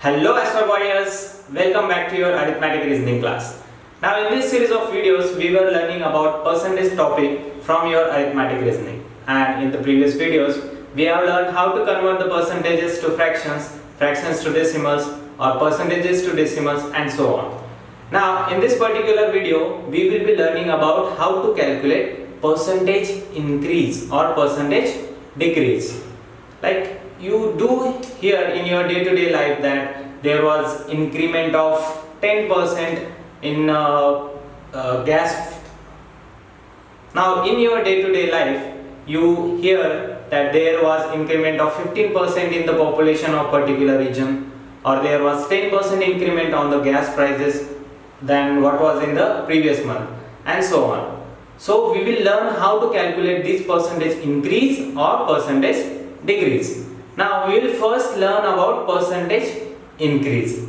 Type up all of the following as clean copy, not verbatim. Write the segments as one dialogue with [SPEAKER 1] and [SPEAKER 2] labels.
[SPEAKER 1] Hello ASVAB warriors, welcome back to your arithmetic reasoning class. Now in this series of videos we were learning about percentage topic from your arithmetic reasoning, and in the previous videos we have learned how to convert the percentages to fractions, fractions to decimals or percentages to decimals and so on. Now in this particular video we will be learning about how to calculate percentage increase or percentage decrease. Like you do here in your day-to-day life that there was increment of 10% in gas. Now in your day-to-day life you hear that there was increment of 15% in the population of particular region, or there was 10% increment on the gas prices than what was in the previous month, and so on. So we will learn how to calculate this percentage increase or percentage decrease. Now we will first learn about percentage increase.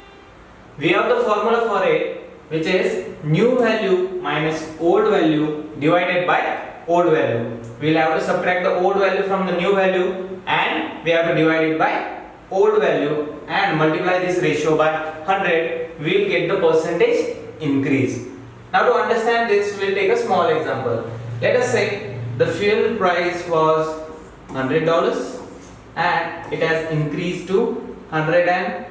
[SPEAKER 1] We have the formula for it, which is new value minus old value divided by old value. We will have to subtract the old value from the new value and we have to divide it by old value and multiply this ratio by 100. We will get the percentage increase. Now to understand this, we will take a small example. Let us say the fuel price was $100 and it has increased to $120.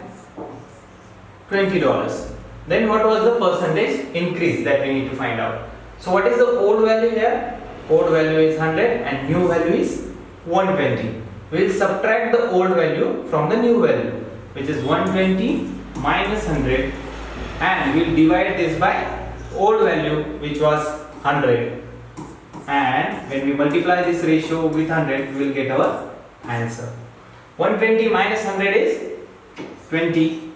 [SPEAKER 1] Then what was the percentage increase that we need to find out? So what is the old value here? Old value is 100 and new value is 120. We will subtract the old value from the new value, which is 120 minus 100, and we will divide this by old value, which was 100, and when we multiply this ratio with 100 we will get our answer. 120 minus 100 is 20,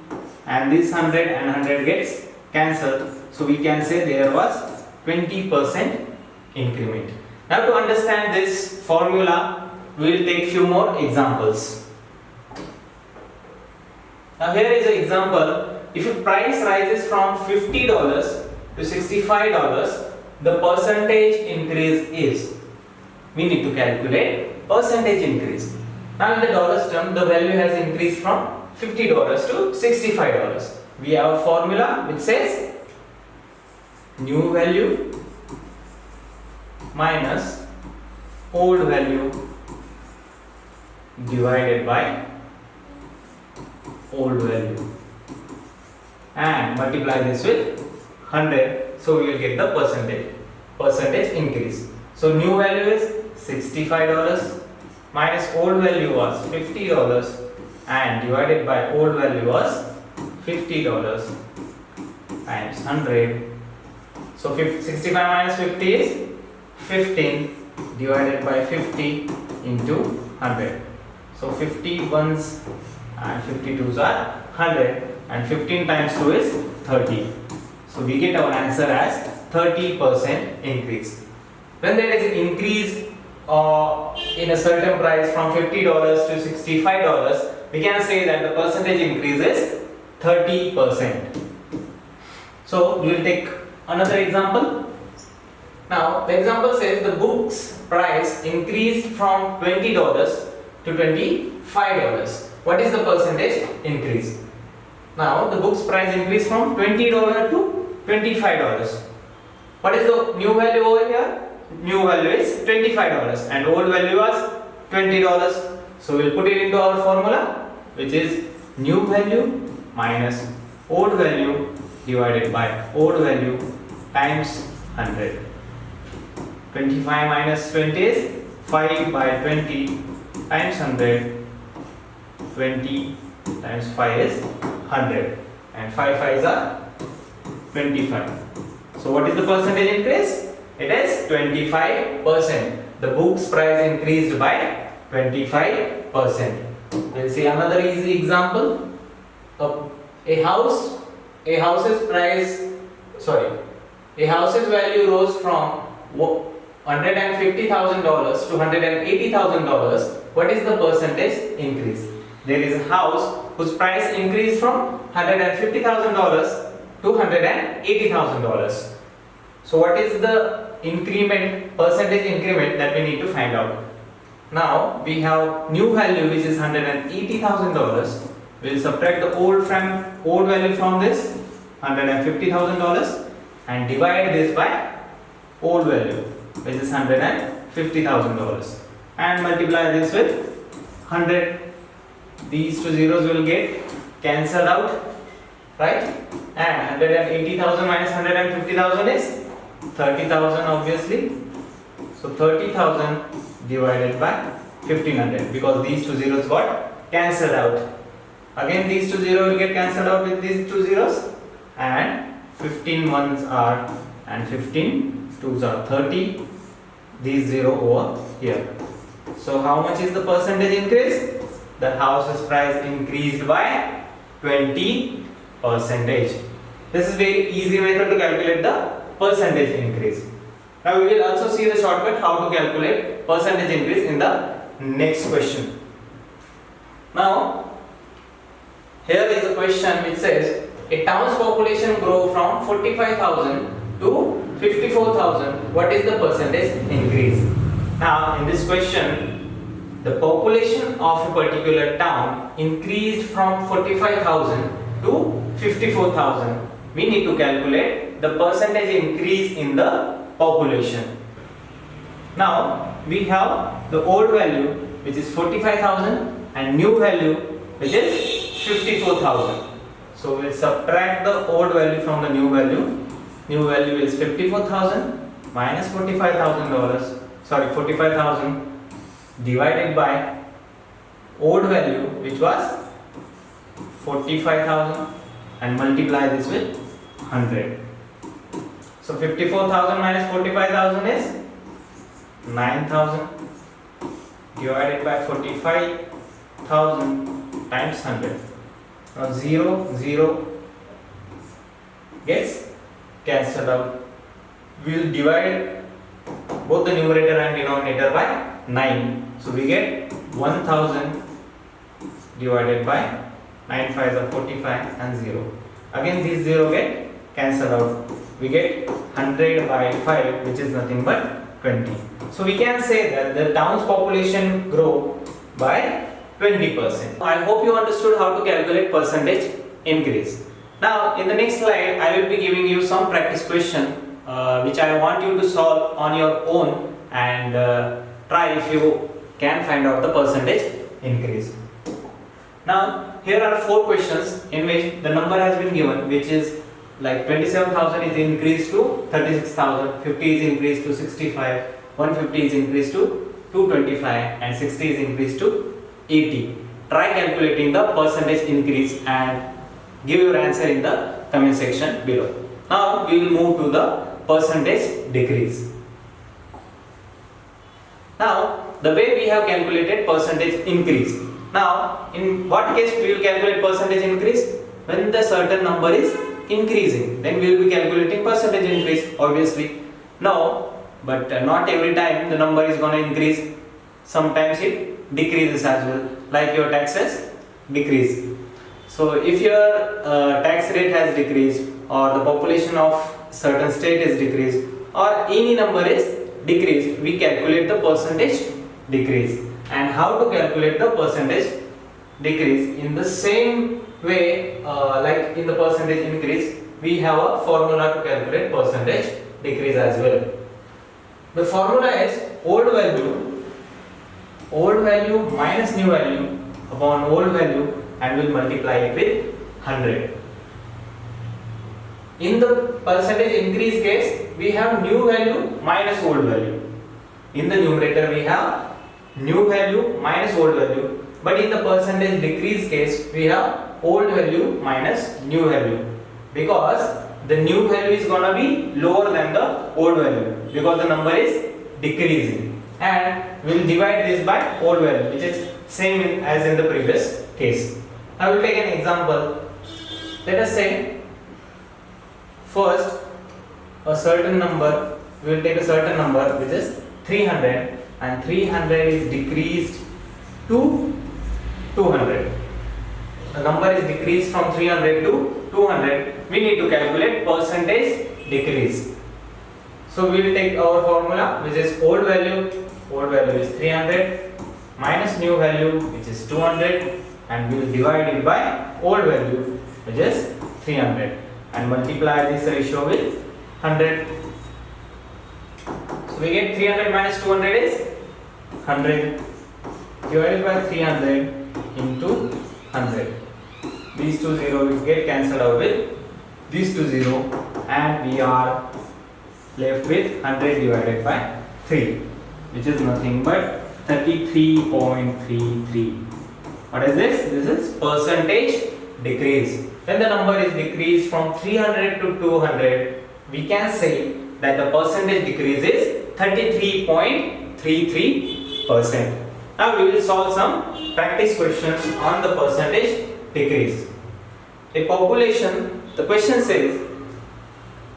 [SPEAKER 1] and this 100 and 100 gets cancelled, so we can say there was 20% increment. Now to understand this formula we will take few more examples. Now here is an example. If a price rises from $50 to $65, the percentage increase is, we need to calculate percentage increase. Now in the dollars term, the value has increased from $50 to $65. We have a formula which says new value minus old value divided by old value and multiply this with 100, so we will get the percentage increase. So new value is $65 minus old value was $50 and divided by old value was $50 times 100. So 65 minus 50 is 15 divided by 50 into 100. So 50 ones and 52s are 100, and 15 times 2 is 30. So we get our answer as 30% increase. When there is an increase in a certain price from $50 to $65, we can say that the percentage increase is 30%. So we will take another example. Now the example says the book's price increased from $20 to $25. What is the percentage increase? Now the book's price increased from $20 to $25. What is the new value over here? New value is $25 and old value was $20. So we will put it into our formula, which is new value minus old value divided by old value times 100. 25 minus 20 is 5 by 20 times 100. 20 times 5 is 100 and 5 5s are 25. So what is the percentage increase? It is 25%. The book's price increased by 25%. We'll see another easy example. A house's value rose from $150,000 to $180,000. What is the percentage increase? There is a house whose price increased from $150,000 to $180,000. So what is the percentage increment that we need to find out? Now we have new value which is $180,000 we'll subtract the old value from this $150,000 and divide this by old value, which is $150,000, and multiply this with 100. These two zeros will get cancelled out, right? And 180,000 minus 150,000 is 30,000, obviously. So 30,000 divided by 1500, because these two zeros got cancelled out. Again these two zeros will get cancelled out with these two zeros, and 15 ones are and 15 twos are 30. These zero over here. So how much is the percentage increase? The house's price increased by 20%. This is very easy method to calculate the percentage increase. Now we will also see the shortcut how to calculate percentage increase in the next question. Now here is a question which says a town's population grow from 45,000 to 54,000. What is the percentage increase? Now in this question, the population of a particular town increased from 45,000 to 54,000. We need to calculate the percentage increase in the population. Now we have the old value, which is 45,000, and new value, which is 54,000. So we'll subtract the old value from the new value. New value is 54,000 minus $45,000 divided by old value, which was 45,000, and multiply this with 100. So 54,000 minus 45,000 is 9,000 divided by 45,000 times 100. Now 0 gets cancelled out. We will divide both the numerator and denominator by 9. So we get 1000 divided by 9 5s are 45 and 0. Again these 0 get cancelled out. We get 100 by 5, which is nothing but 20. So we can say that the town's population grow by 20%. I hope you understood how to calculate percentage increase. Now in the next slide I will be giving you some practice question which I want you to solve on your own and try if you can find out the percentage increase. Now here are 4 questions in which the number has been given, which is like 27,000 is increased to 36,000, 50 is increased to 65, 150 is increased to 225, and 60 is increased to 80. Try calculating the percentage increase and give your answer in the comment section below. Now we will move to the percentage decrease. Now the way we have calculated percentage increase. Now in what case we will calculate percentage increase? When the certain number is increasing, then we will be calculating percentage increase, obviously. No, but not every time the number is going to increase. Sometimes it decreases as well, like your taxes decrease. So if your tax rate has decreased, or the population of certain state is decreased, or any number is decreased, we calculate the percentage decrease. And how to calculate the percentage decrease? In the same way like in the percentage increase, we have a formula to calculate percentage decrease as well. The formula is old value minus new value upon old value, and we'll multiply it with 100. In the percentage increase case, we have new value minus old value. In the numerator we have new value minus old value, but in the percentage decrease case we have old value minus new value, because the new value is gonna be lower than the old value because the number is decreasing, and we'll divide this by old value, which is same as in the previous case. I will take an example. Let us say first a certain number, we will take a certain number which is 300, and 300 is decreased to 200. The number is decreased from 300 to 200. We need to calculate percentage decrease. So we will take our formula, which is old value is 300 minus new value, which is 200, and we will divide it by old value, which is 300, and multiply this ratio with 100. So we get 300 minus 200 is 100 divided by 300 into 100. These two zeros will get cancelled out with these two zeros, and we are left with 100 divided by 3, which is nothing but 33.33. What is this? This is percentage decrease. When the number is decreased from 300 to 200, we can say that the percentage decrease is 33.33%. Now we will solve some practice questions on the percentage decrease. A population, the question says,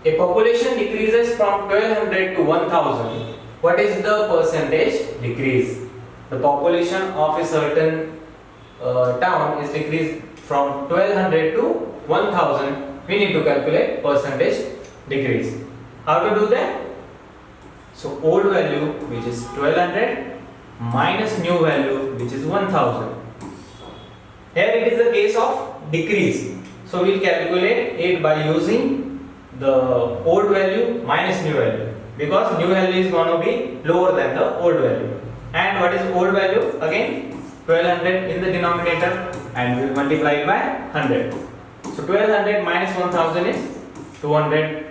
[SPEAKER 1] a population decreases from 1200 to 1000. What is the percentage decrease? The population of a certain town is decreased from 1200 to 1000. We need to calculate percentage decrease. How to do that? So old value, which is 1200, minus new value, which is 1000. Here it is the case of decrease. So we will calculate it by using the old value minus new value, because new value is going to be lower than the old value. And what is old value? Again 1200 in the denominator, and we will multiply it by 100. So 1200 minus 1000 is 200.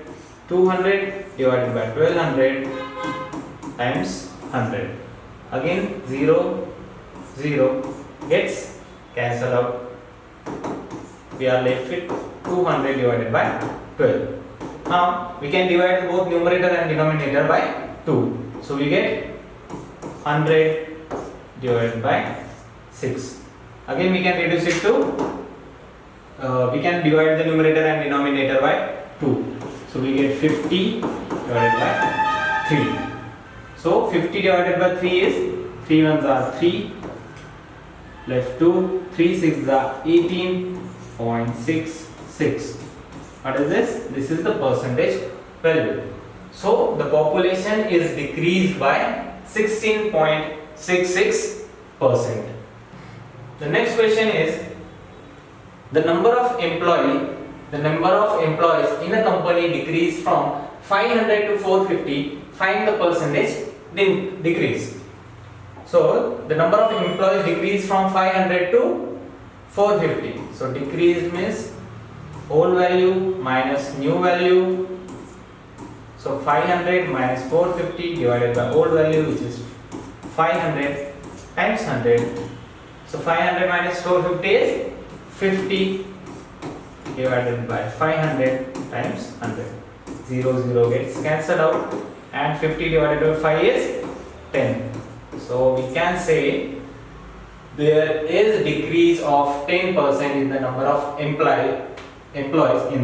[SPEAKER 1] 200 divided by 1200 times 100. Again 0, 0 gets cancelled out. We are left with 200 divided by 12. Now we can divide both numerator and denominator by 2. So we get 100 divided by 6. Again we can reduce it to, we can divide the numerator and denominator by 2. So we get 50 divided by 3. So 50 divided by 3 is 3 ones are 3, left 2, 3 6s are 18.66. What is this? This is the percentage value. So the population is decreased by 16.66%. The next question is, the number of employees in a company decreased from 500 to 450. Find the percentage decrease. So the number of employees decreased from 500 to 450. So decrease means old value minus new value. So 500 minus 450 divided by old value, which is 500 times 100. So 500 minus 450 is 50 divided by 500 times 100. 0, 0 gets cancelled out, and 50 divided by 5 is 10. So we can say there is a decrease of 10% in the number of employees in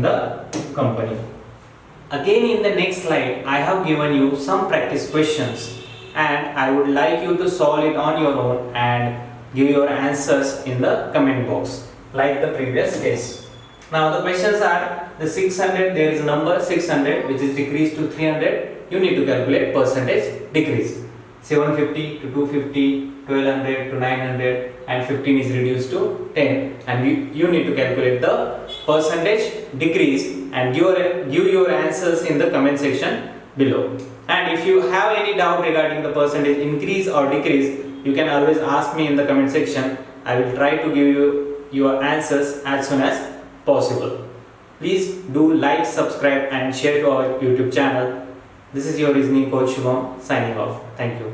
[SPEAKER 1] the company. Again, in the next slide, I have given you some practice questions, and I would like you to solve it on your own and give your answers in the comment box like the previous case. Now the questions are, the 600, there is a number 600 which is decreased to 300. You need to calculate percentage decrease. 750 to 250, 1200 to 900, and 15 is reduced to 10, and you need to calculate the percentage decrease and give your answers in the comment section below. And if you have any doubt regarding the percentage increase or decrease, you can always ask me in the comment section. I will try to give you your answers as soon as possible. Please do like, subscribe and share to our YouTube channel. This is your reasoning coach Shubham signing off. Thank you.